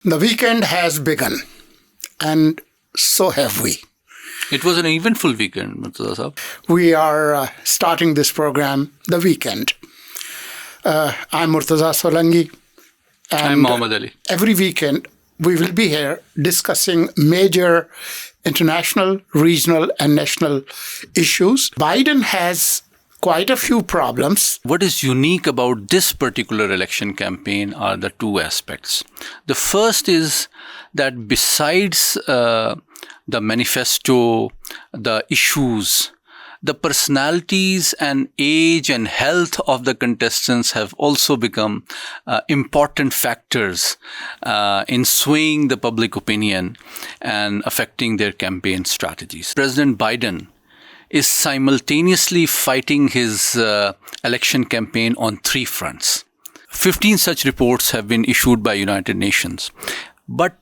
The weekend has begun, and so have we. It was an eventful weekend, Murtaza Sahab. We are starting this program, The Weekend. I'm Murtaza Solangi. And I'm Mohammed Ali. Every weekend, we will be here discussing major international, regional, and national issues. Biden has quite a few problems. What is unique about this particular election campaign are the two aspects. The first is that besides the manifesto, the issues, the personalities and age and health of the contestants have also become important factors in swaying the public opinion and affecting their campaign strategies. President Biden is simultaneously fighting his election campaign on three fronts. 15 such reports have been issued by United Nations. But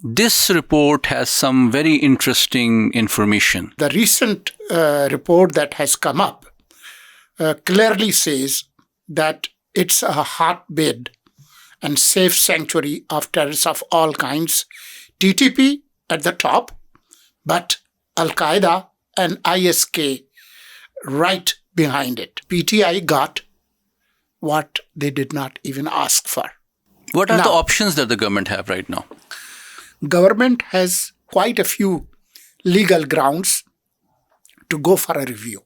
this report has some very interesting information. The recent report that has come up clearly says that it's a hotbed and safe sanctuary of terrorists of all kinds. TTP at the top, but Al-Qaeda and ISK right behind it. PTI got what they did not even ask for. What are the options that the government have right now? Government has quite a few legal grounds to go for a review.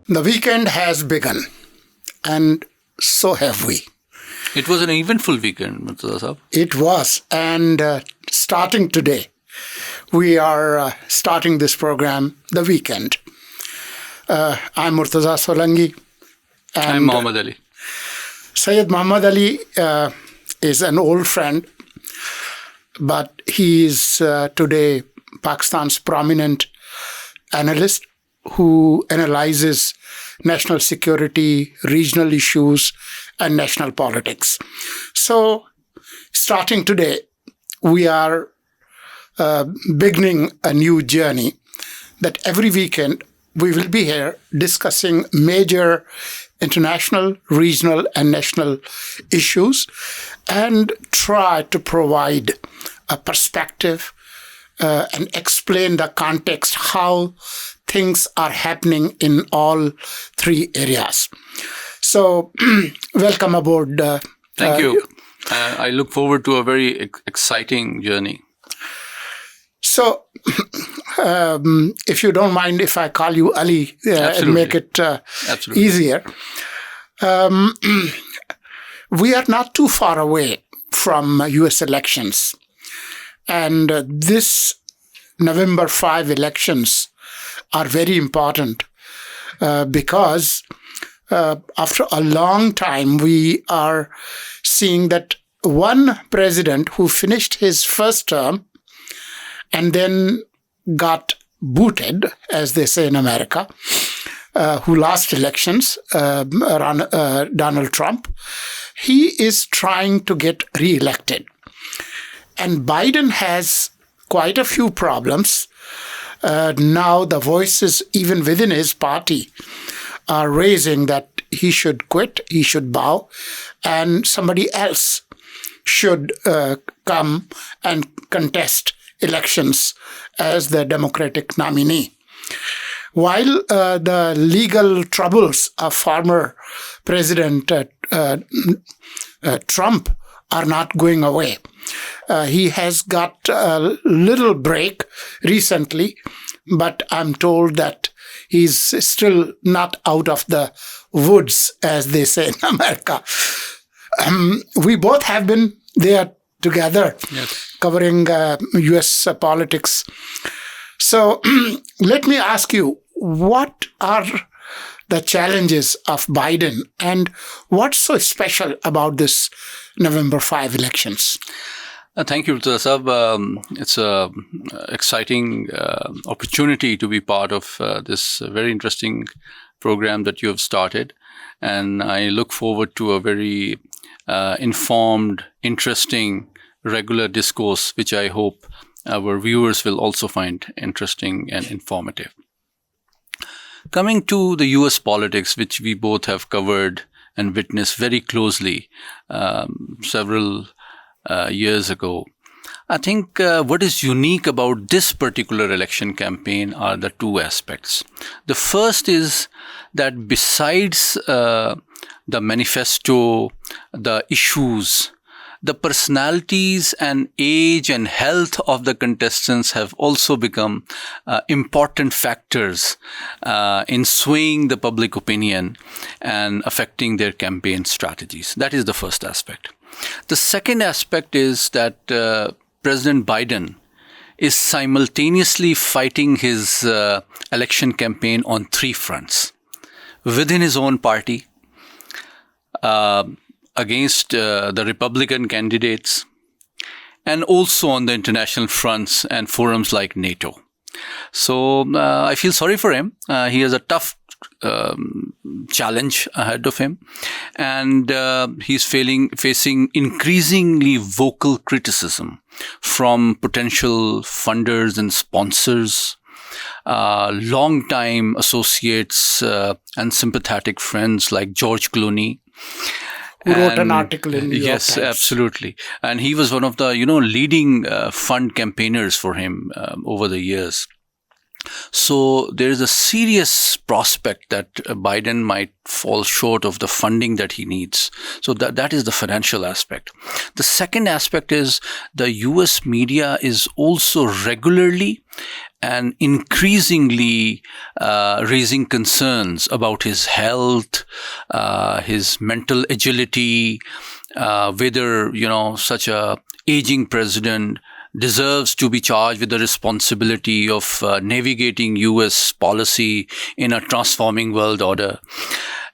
The weekend has begun, and so have we. It was an eventful weekend, Murtaza Sahab. It was, and starting today, we are starting this program, The Weekend. I'm Murtaza Solangi. And I'm Mohammed Ali. Syed Muhammad Ali is an old friend, but he is today Pakistan's prominent analyst who analyzes national security, regional issues, and national politics. So, starting today, we are beginning a new journey that every weekend we will be here discussing major international, regional, and national issues and try to provide a perspective and explain the context, how things are happening in all three areas. So, welcome aboard. Thank you. I look forward to a very exciting journey. So, if you don't mind if I call you Ali and make it easier. We are not too far away from U.S. elections. And this November 5 elections are very important because after a long time, we are seeing that one president who finished his first term and then got booted, as they say in America, who lost elections, Donald Trump, he is trying to get re-elected. And Biden has quite a few problems. Now the voices, even within his party, are raising that he should quit, he should bow, and somebody else should come and contest elections as the Democratic nominee. While the legal troubles of former President Trump are not going away. He has got a little break recently, but I'm told that he's still not out of the woods, as they say in America. We both have been there together, yes, covering U.S. politics. So let me ask you, what are the challenges of Biden and what's so special about this November 5 elections? Thank you, Murtaza Sahab. It's an exciting opportunity to be part of this very interesting program that you have started. And I look forward to a very informed, interesting, regular discourse, which I hope our viewers will also find interesting and informative. Coming to the US politics, which we both have covered and witnessed very closely several years ago, I think what is unique about this particular election campaign are the two aspects. The first is that besides the manifesto, the issues, the personalities and age and health of the contestants have also become important factors in swaying the public opinion and affecting their campaign strategies. That is the first aspect. The second aspect is that President Biden is simultaneously fighting his election campaign on three fronts: within his own party, against the Republican candidates, and also on the international fronts and forums like NATO. So I feel sorry for him. He has a tough challenge ahead of him, and he's facing increasingly vocal criticism from potential funders and sponsors, long-time associates and sympathetic friends like George Clooney, who wrote an article in New York Yes, Times. Absolutely. And he was one of the, leading fund campaigners for him over the years. So there is a serious prospect that Biden might fall short of the funding that he needs. So that is the financial aspect. The second aspect is the US media is also regularly and increasingly raising concerns about his health, his mental agility, whether, such a aging president deserves to be charged with the responsibility of navigating US policy in a transforming world order.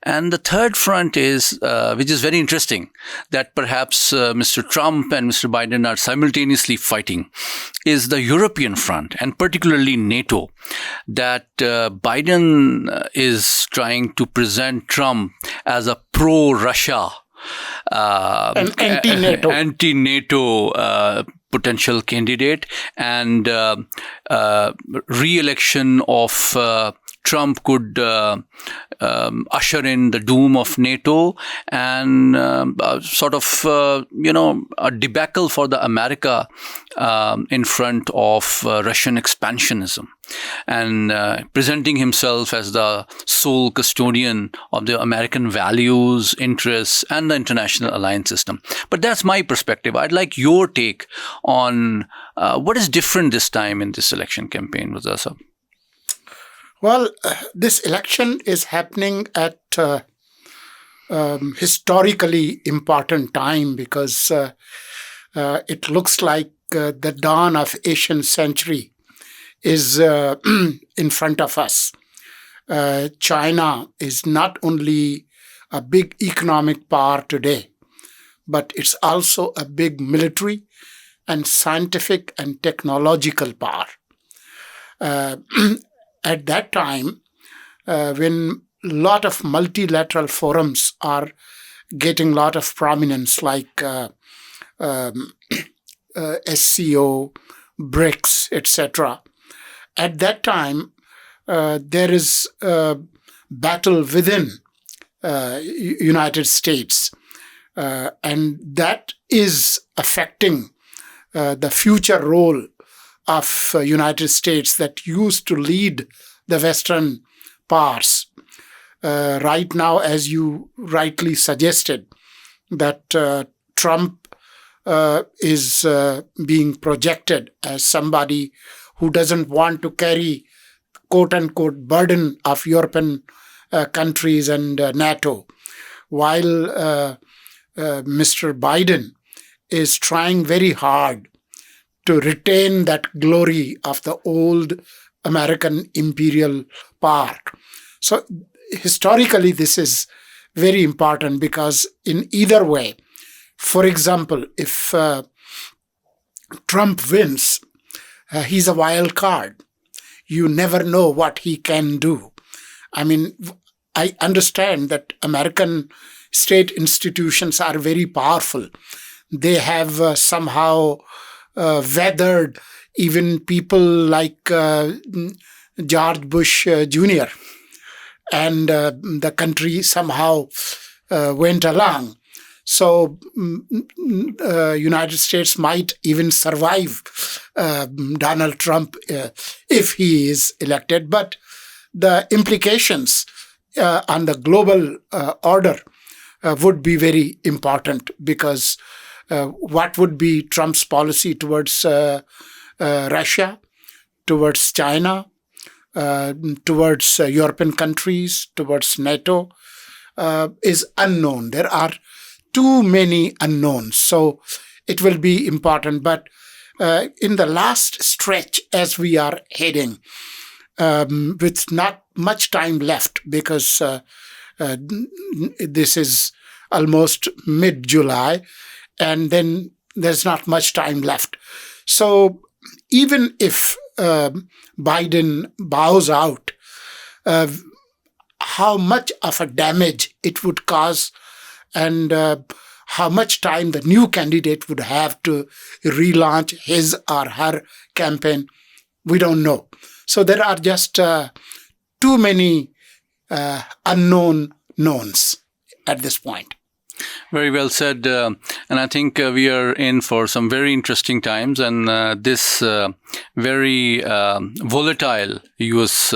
And the third front is, which is very interesting, that perhaps Mr. Trump and Mr. Biden are simultaneously fighting, is the European front, and particularly NATO, that Biden is trying to present Trump as a pro-Russia, an anti-NATO potential candidate, and re-election of Trump could usher in the doom of NATO and sort of, a debacle for the America in front of Russian expansionism, and presenting himself as the sole custodian of the American values, interests, and the international alliance system. But that's my perspective. I'd like your take on what is different this time in this election campaign, Wazza. Well, this election is happening at historically important time because it looks like the dawn of Asian century is in front of us. China is not only a big economic power today, but it's also a big military and scientific and technological power. At that time, when a lot of multilateral forums are getting a lot of prominence, like SCO, BRICS, etc., at that time, there is a battle within United States, and that is affecting the future role of United States that used to lead the Western powers. Right now, as you rightly suggested, that Trump is being projected as somebody who doesn't want to carry quote-unquote burden of European countries and NATO, while Mr. Biden is trying very hard to retain that glory of the old American imperial power. So historically, this is very important because in either way, for example, if Trump wins, he's a wild card. You never know what he can do. I mean, I understand that American state institutions are very powerful. They have somehow weathered even people like George Bush Jr. and the country somehow went along. So United States might even survive Donald Trump if he is elected. But the implications on the global order would be very important, because what would be Trump's policy towards Russia, towards China, towards European countries, towards NATO, is unknown. There are too many unknowns. So it will be important. But in the last stretch, as we are heading, with not much time left, because this is almost mid-July, and then there's not much time left. So even if Biden bows out, how much of a damage it would cause, and how much time the new candidate would have to relaunch his or her campaign, we don't know. So there are just too many unknown knowns at this point. Very well said. And I think we are in for some very interesting times. And this very volatile U.S.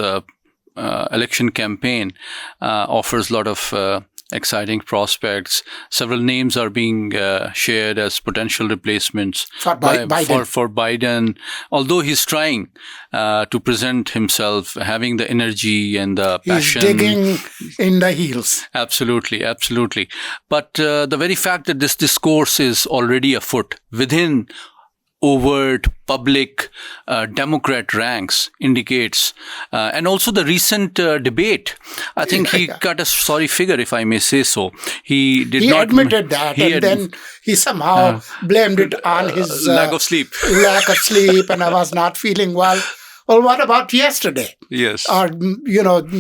Election campaign offers a lot of exciting prospects. Several names are being shared as potential replacements for Biden. For Biden, although he's trying to present himself, having the energy and the passion. He's digging in the heels. Absolutely, absolutely. But the very fact that this discourse is already afoot within overt public Democrat ranks indicates, and also the recent debate, I think he cut a sorry figure, if I may say so. He admitted that, and then he somehow blamed it on his lack of sleep. And I was not feeling well. Well, what about yesterday? Yes. Or,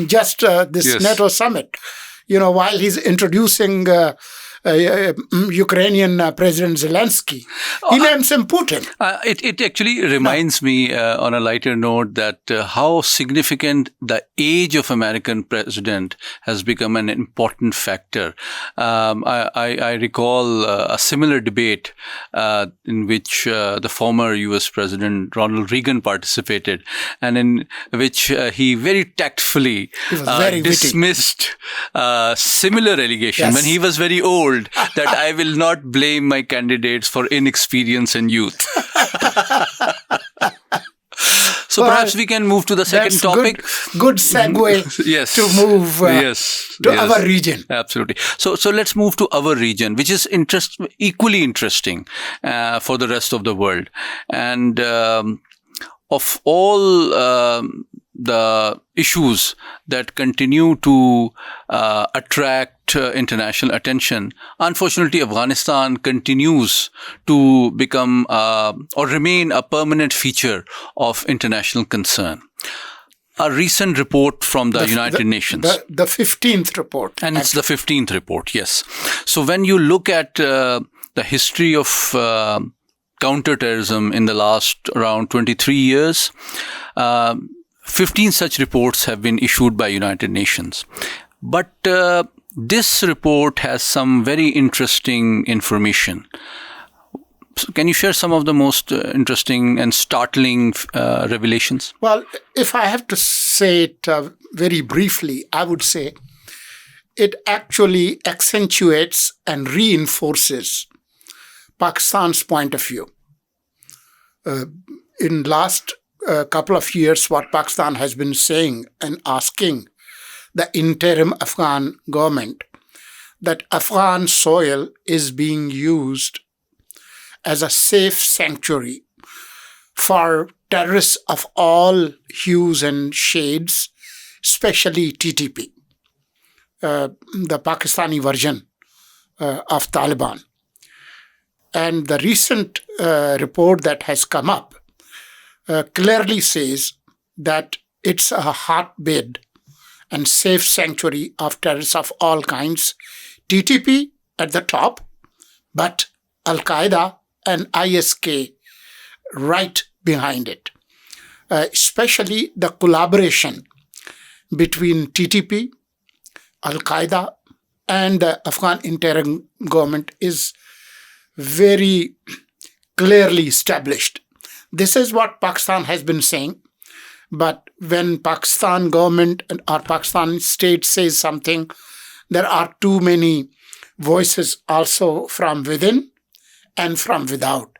just this NATO summit, while he's introducing Ukrainian President Zelensky, he names him Putin. It actually reminds me, on a lighter note, that how significant the age of American president has become an important factor. I recall a similar debate in which the former U.S. President Ronald Reagan participated, and in which he very tactfully dismissed similar allegation when he was very old, that I will not blame my candidates for inexperience and youth. So perhaps we can move to the second topic. Good segue yes. to move to our region. Absolutely. So let's move to our region, which is equally interesting for the rest of the world. And of all the issues that continue to attract international attention, unfortunately, Afghanistan continues to become or remain a permanent feature of international concern. A recent report from the United Nations. The 15th report. And it's the 15th report, yes. So when you look at the history of counterterrorism in the last around 23 years, 15 such reports have been issued by United Nations. But this report has some very interesting information. So can you share some of the most interesting and startling revelations? Well, if I have to say it very briefly, I would say it actually accentuates and reinforces Pakistan's point of view. In last couple of years, what Pakistan has been saying and asking the interim Afghan government, that Afghan soil is being used as a safe sanctuary for terrorists of all hues and shades, especially TTP, the Pakistani version of Taliban. And the recent report that has come up clearly says that it's a hotbed and safe sanctuary of terrorists of all kinds. TTP at the top, but Al-Qaeda and ISK right behind it, especially the collaboration between TTP, Al-Qaeda, and the Afghan interim government is very clearly established. This is what Pakistan has been saying. But when Pakistan government or Pakistan state says something, there are too many voices also from within and from without.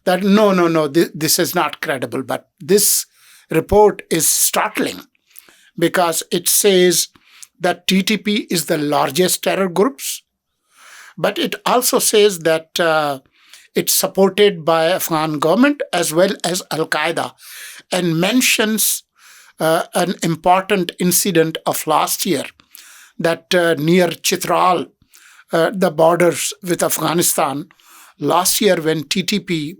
That no, this is not credible. But this report is startling because it says that TTP is the largest terror groups, but it also says that it's supported by Afghan government as well as Al-Qaeda, and mentions an important incident of last year that near Chitral, the borders with Afghanistan, last year when TTP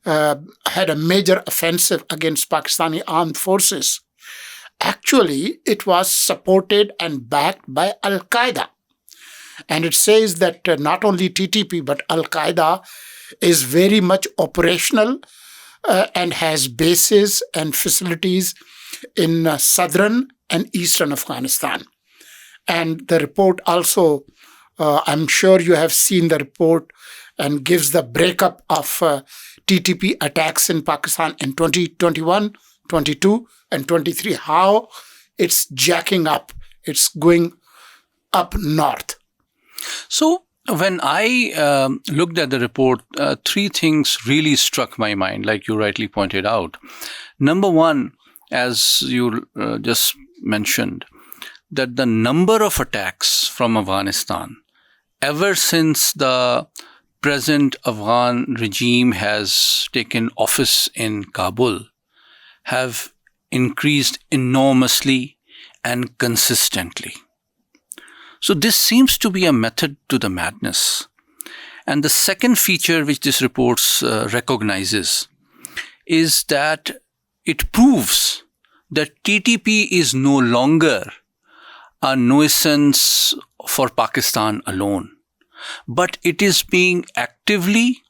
had a major offensive against Pakistani armed forces, actually it was supported and backed by Al-Qaeda. And it says that not only TTP but Al-Qaeda is very much operational and has bases and facilities in southern and eastern Afghanistan. And the report also, I'm sure you have seen the report, and gives the breakup of TTP attacks in Pakistan in 2021, 22, and 23, how it's jacking up. It's going up north. So when I looked at the report, three things really struck my mind, like you rightly pointed out. Number one, as you just mentioned, that the number of attacks from Afghanistan ever since the present Afghan regime has taken office in Kabul have increased enormously and consistently. So this seems to be a method to the madness. And the second feature which this report recognizes is that it proves that TTP is no longer a nuisance for Pakistan alone, but it is being actively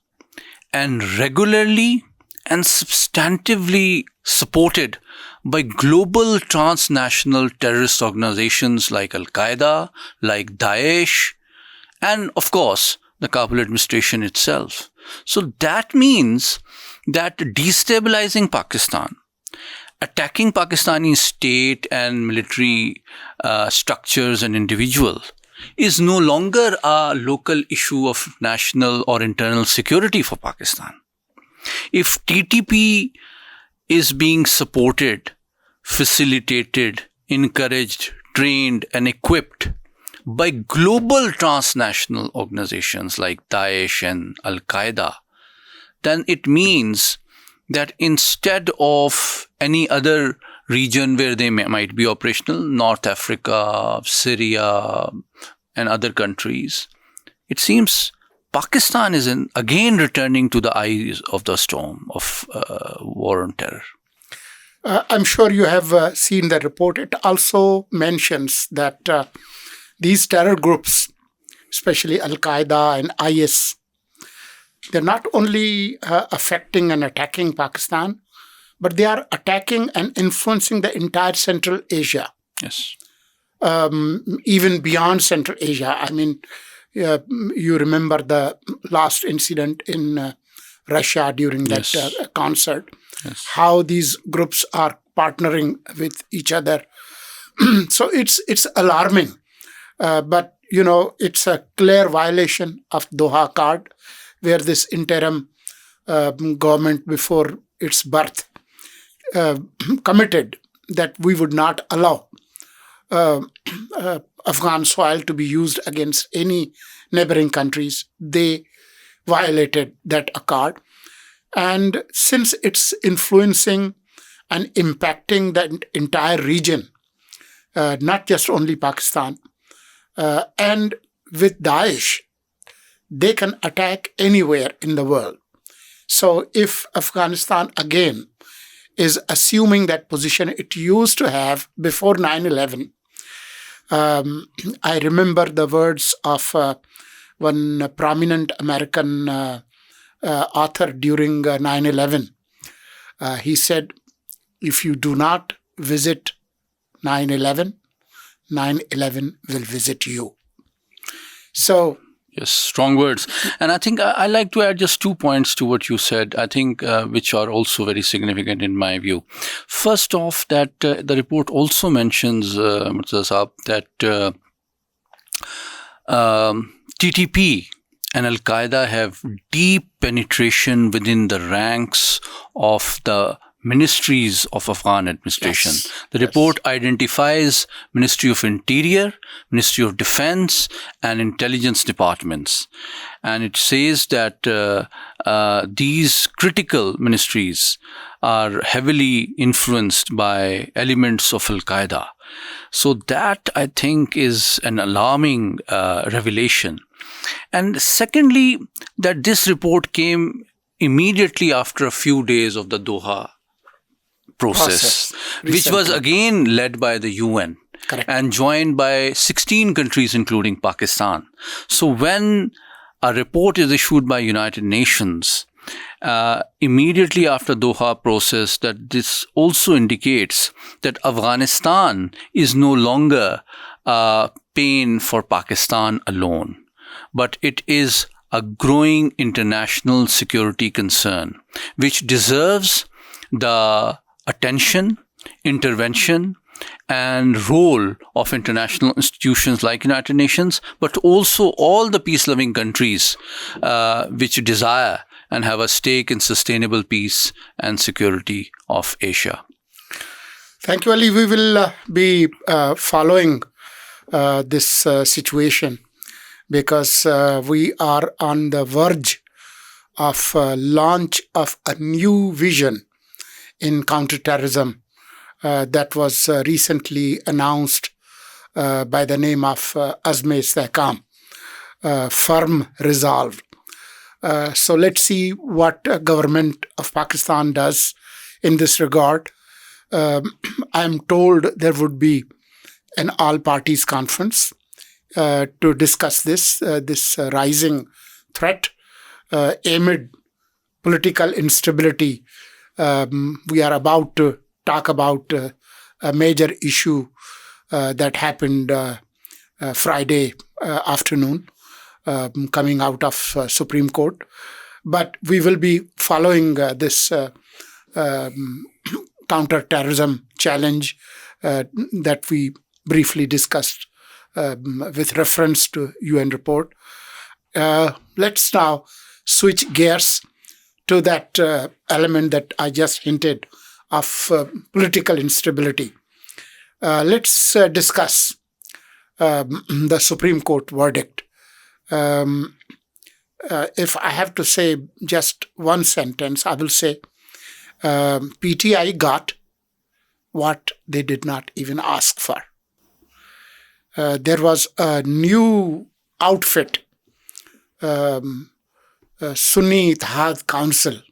and regularly and substantively supported by global transnational terrorist organizations like Al-Qaeda, like Daesh, and of course, the Kabul administration itself. So that means that destabilizing Pakistan, attacking Pakistani state and military structures and individuals is no longer a local issue of national or internal security for Pakistan. If TTP is being supported, facilitated, encouraged, trained, and equipped by global transnational organizations like Daesh and Al-Qaeda, then it means that instead of any other region where they might be operational, North Africa, Syria, and other countries, it seems Pakistan is again returning to the eyes of the storm of war on terror. I'm sure you have seen the report. It also mentions that these terror groups, especially Al-Qaeda and IS, they're not only affecting and attacking Pakistan, but they are attacking and influencing the entire Central Asia. Yes. Even beyond Central Asia. I mean, you remember the last incident in Russia during that concert, how these groups are partnering with each other. So it's alarming. But, you know, it's a clear violation of Doha Accord, where this interim government before its birth committed that we would not allow Afghan soil to be used against any neighboring countries. They violated that accord. And since it's influencing and impacting the entire region, not just only Pakistan, and with Daesh, they can attack anywhere in the world. So if Afghanistan again is assuming that position it used to have before 9/11, I remember the words of one prominent American author during 9/11. He said, if you do not visit 9/11, 9/11 will visit you. So, yes, strong words. And I think I like to add just 2 points to what you said, I think, which are also very significant in my view. First off, that the report also mentions, Murtaza Saab, that TTP and Al-Qaeda have deep penetration within the ranks of the ministries of Afghan administration. Yes. The report identifies Ministry of Interior, Ministry of Defense, and intelligence departments. And it says that these critical ministries are heavily influenced by elements of Al-Qaeda. So that, I think, is an alarming revelation. And secondly, that this report came immediately after a few days of the Doha process, which was again led by the UN. Correct. And joined by 16 countries, including Pakistan. So when a report is issued by United Nations, immediately after Doha process, that this also indicates that Afghanistan is no longer a pain for Pakistan alone, but it is a growing international security concern, which deserves the attention, intervention, and role of international institutions like United Nations, but also all the peace-loving countries which desire and have a stake in sustainable peace and security of Asia. Thank you, Ali. We will be following this situation because we are on the verge of launch of a new vision in counterterrorism that was recently announced by the name of Azm-e-Istehkam, firm resolve. So let's see what government of Pakistan does in this regard. I'm told there would be an all-parties conference to discuss this rising threat amid political instability. We are about to talk about a major issue that happened Friday afternoon coming out of Supreme Court. But we will be following this counter-terrorism challenge that we briefly discussed with reference to UN report. Let's now switch gears to that element that I just hinted of political instability. Let's discuss the Supreme Court verdict. If I have to say just one sentence, I will say PTI got what they did not even ask for. There was a new outfit, sunniittehadcouncil,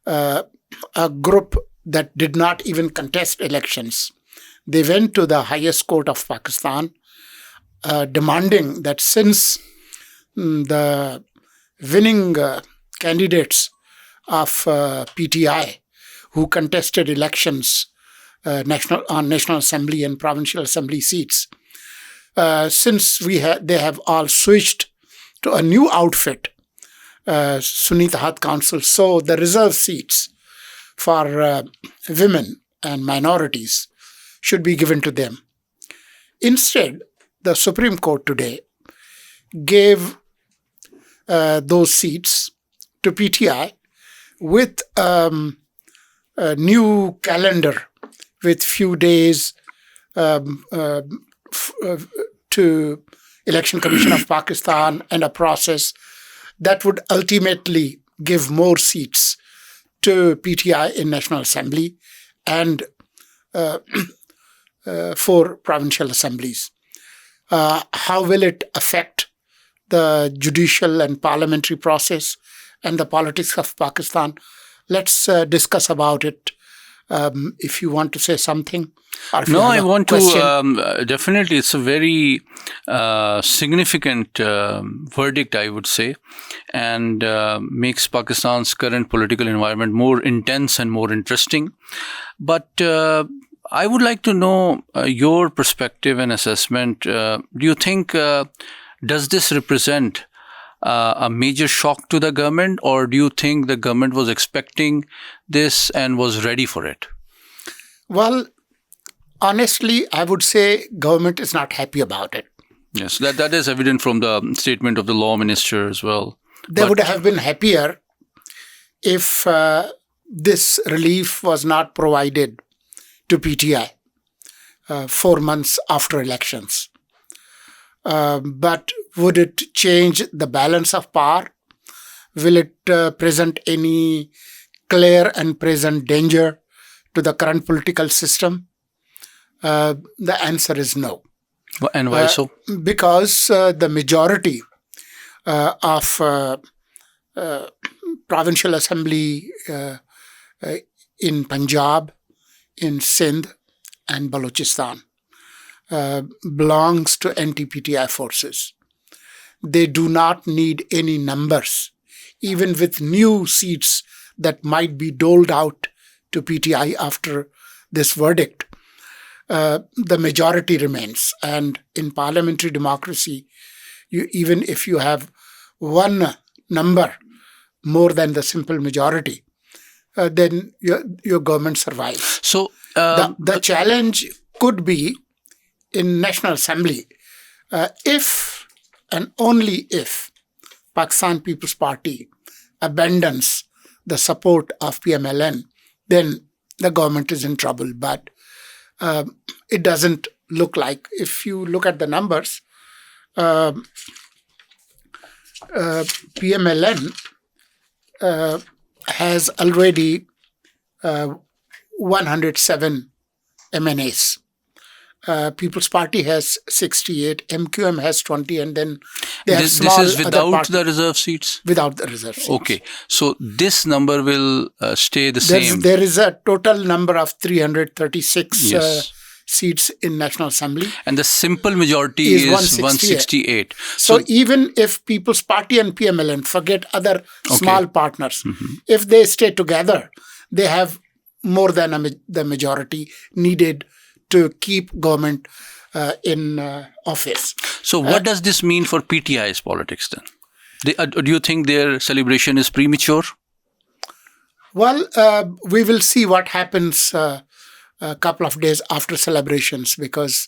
a group that did not even contest elections. They went to the highest court of Pakistan demanding that since the winning candidates of PTI who contested elections on National Assembly and Provincial Assembly seats, since they have all switched to a new outfit, sunniittehadcouncil, so the reserve seats for women and minorities should be given to them. Instead, the Supreme Court today gave those seats to PTI with a new calendar with few days to Election Commission of Pakistan and a process that would ultimately give more seats to PTI in National Assembly and 4 provincial assemblies. How will it affect the judicial and parliamentary process and the politics of Pakistan? Let's discuss about it If you want to say something. Or if you No, have I a want question. to, definitely, it's a very significant verdict, I would say, and makes Pakistan's current political environment more intense and more interesting. But I would like to know your perspective and assessment. Do you think, does this represent a major shock to the government, or do you think the government was expecting this and was ready for it? Well, honestly, I would say government is not happy about it. Yes, that is evident from the statement of the law minister as well. They would have been happier if this relief was not provided to PTI 4 months after elections. But would it change the balance of power? Will it present any clear and present danger to the current political system? The answer is no. And why so? Because the majority of provincial assembly in Punjab, in Sindh and Balochistan belongs to anti-PTI forces. They do not need any numbers, even with new seats that might be doled out to PTI after this verdict. The majority remains. And in parliamentary democracy, even if you have one number more than the simple majority, then your government survives. So the challenge could be in National Assembly if and only if Pakistan People's Party abandons the support of PMLN, then the government is in trouble. But it doesn't look like. If you look at the numbers, PMLN has already 107 MNAs. People's Party has 68, MQM has 20, and then they have small This is without other the reserve seats? Without the reserve seats. Okay. So this number will stay the same? There is a total number of 336 Yes. seats in National Assembly. And the simple majority is 168. So even if People's Party and PMLN forget other small partners, if they stay together, they have more than the majority needed to keep government in office. So what does this mean for PTI's politics then? Do you think their celebration is premature? Well, we will see what happens a couple of days after celebrations, because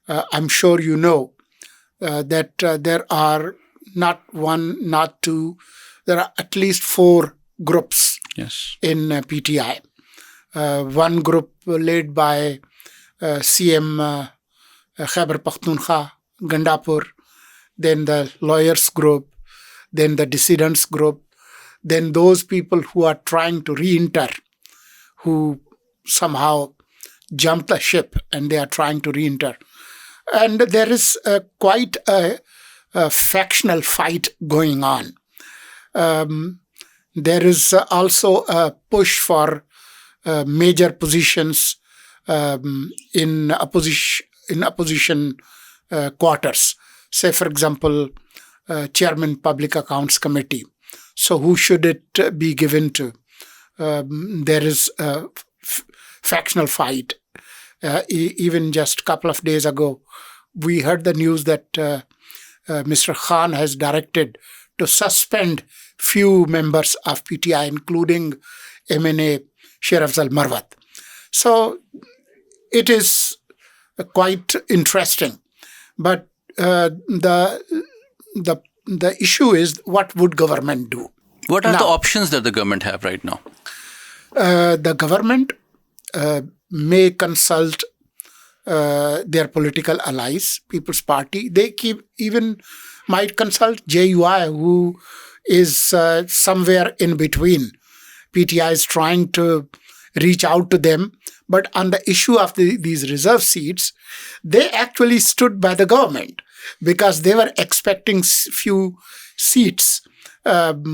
I'm sure you know that there are not one, not two, there are at least 4 groups in PTI. One group led by CM Khyber Pakhtunkhwa, Gandapur, then the lawyers group, then the dissidents group, then those people who are trying to re-enter, who somehow jumped the ship and they are trying to re-enter. And there is quite a factional fight going on. There is also a push for major positions in opposition quarters. Say, for example, Chairman Public Accounts Committee. So who should it be given to? There is a factional fight. Even just a couple of days ago, we heard the news that Mr. Khan has directed to suspend few members of PTI, including MNA Sher Afzal Marwat. So it is quite interesting. But the issue is, what would government do? What are the options that the government have right now? The government may consult their political allies, People's Party. They even might consult JUI, who is somewhere in between. PTI is trying to reach out to them. But on the issue of these reserve seats, they actually stood by the government because they were expecting few seats on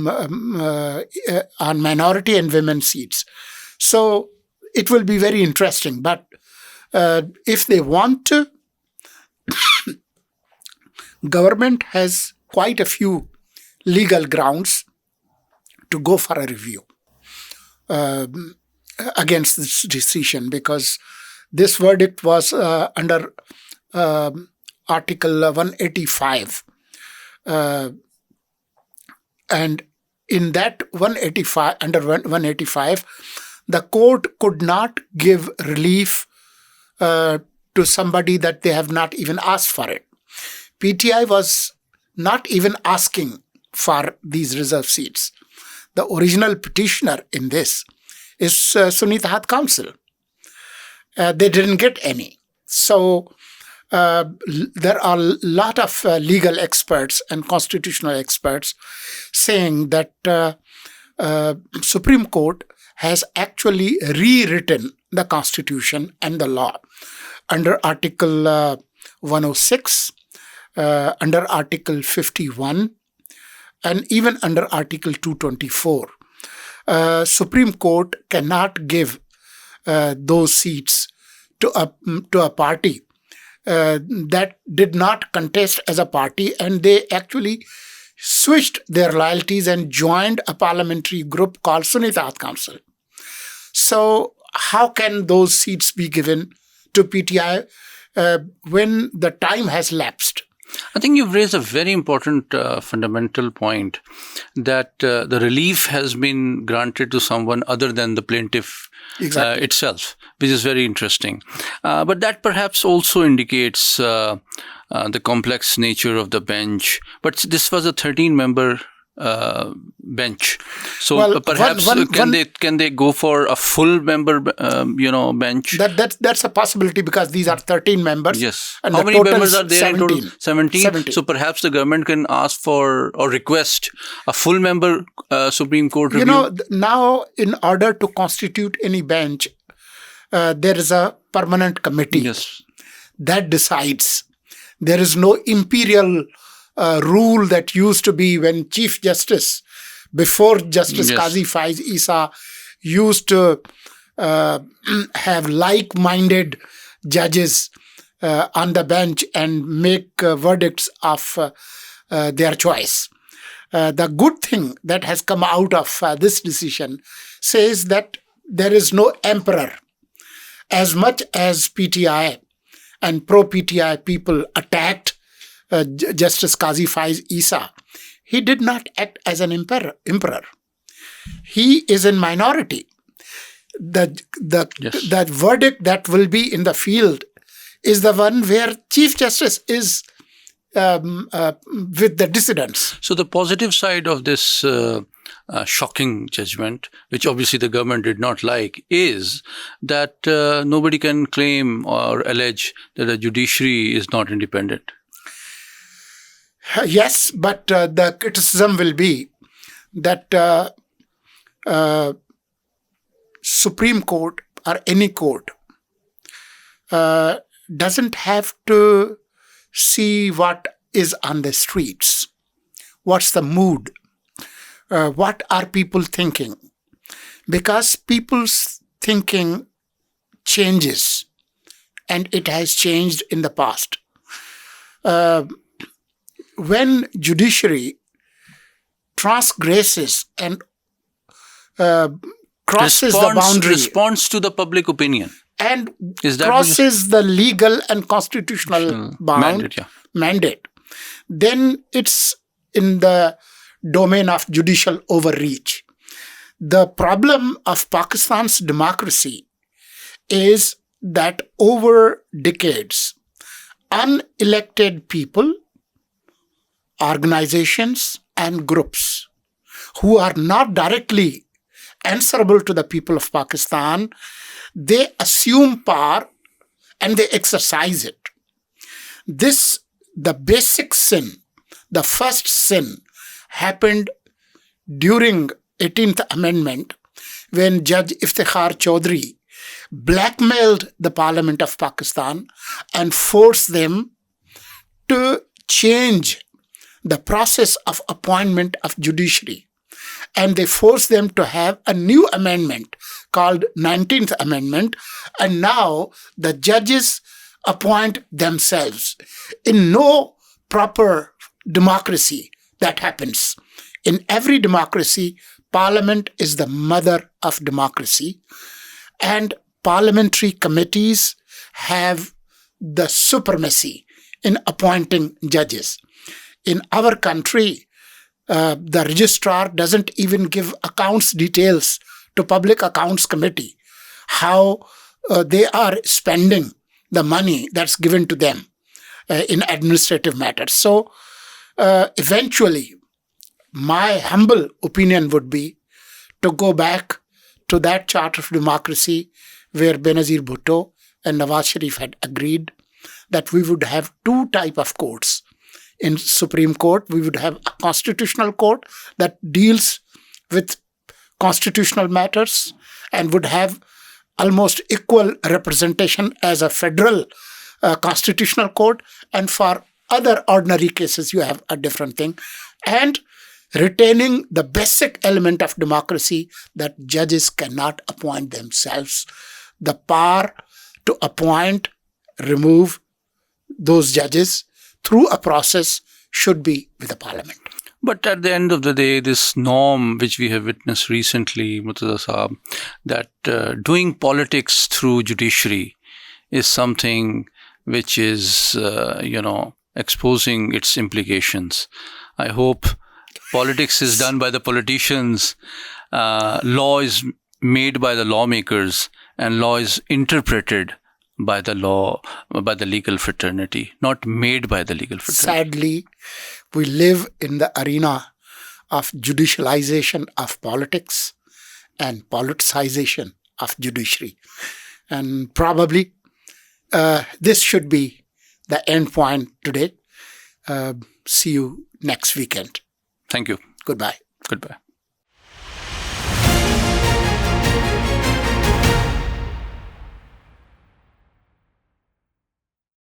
minority and women seats. So it will be very interesting. But if they want to, government has quite a few legal grounds to go for a review against this decision, because this verdict was under Article 185. And in that 185, under 185, the court could not give relief to somebody that they have not even asked for it. PTI was not even asking for these reserve seats. The original petitioner in this is Sunni Council. They didn't get any. So there are a lot of legal experts and constitutional experts saying that Supreme Court has actually rewritten the Constitution and the law under Article 106, under Article 51, and even under Article 224. Supreme Court cannot give those seats to a party that did not contest as a party, and they actually switched their loyalties and joined a parliamentary group called Sunniittehad Council. So how can those seats be given to PTI when the time has lapsed? I think you've raised a very important fundamental point, that the relief has been granted to someone other than the plaintiff itself, which is very interesting. But that perhaps also indicates the complex nature of the bench. But this was a 13-member bench, so perhaps can they go for a full member bench? That's a possibility, because these are 13 members. Yes. And how many members are there 17. in total? 17. So perhaps the government can ask for or request a full member Supreme Court review. Now in order to constitute any bench, there is a permanent committee that decides. There is no imperial rule that used to be when Chief Justice, before Justice Qazi Faiz Isa, used to have like-minded judges on the bench and make verdicts of their choice. The good thing that has come out of this decision says that there is no emperor. As much as PTI and pro-PTI people attacked Justice Qazi Faiz Isa, he did not act as an emperor. He is in minority. The verdict that will be in the field is the one where Chief Justice is with the dissidents. So the positive side of this shocking judgment, which obviously the government did not like, is that nobody can claim or allege that the judiciary is not independent. Yes, but the criticism will be that Supreme Court or any court doesn't have to see what is on the streets. What's the mood? What are people thinking? Because people's thinking changes, and it has changed in the past. When judiciary transgresses and crosses the boundary, responds to the public opinion, and crosses the legal and constitutional mandate, then it's in the domain of judicial overreach. The problem of Pakistan's democracy is that over decades, unelected people, organizations, and groups who are not directly answerable to the people of Pakistan, they assume power and they exercise it. The basic sin, the first sin, happened during 18th Amendment when Judge Iftikhar Chaudhry blackmailed the Parliament of Pakistan and forced them to change the process of appointment of judiciary. and they forced them to have a new amendment called 19th Amendment, and now the judges appoint themselves. In no proper democracy that happens. In every democracy, Parliament is the mother of democracy, and parliamentary committees have the supremacy in appointing judges. In our country, the registrar doesn't even give accounts details to Public Accounts Committee, how they are spending the money that's given to them in administrative matters. So eventually, my humble opinion would be to go back to that charter of democracy where Benazir Bhutto and Nawaz Sharif had agreed that we would have two types of courts. In Supreme Court, we would have a constitutional court that deals with constitutional matters and would have almost equal representation as a federal constitutional court. And for other ordinary cases, you have a different thing. And retaining the basic element of democracy that judges cannot appoint themselves. The power to appoint, remove those judges through a process should be with the parliament. But at the end of the day, this norm which we have witnessed recently, Murtaza Saab, that doing politics through judiciary is something which is, exposing its implications. I hope politics is done by the politicians, law is made by the lawmakers, and law is interpreted by the legal fraternity, not made by the legal fraternity. Sadly, we live in the arena of judicialization of politics and politicization of judiciary. And probably this should be the end point today. See you next weekend. Thank you. Goodbye. Goodbye.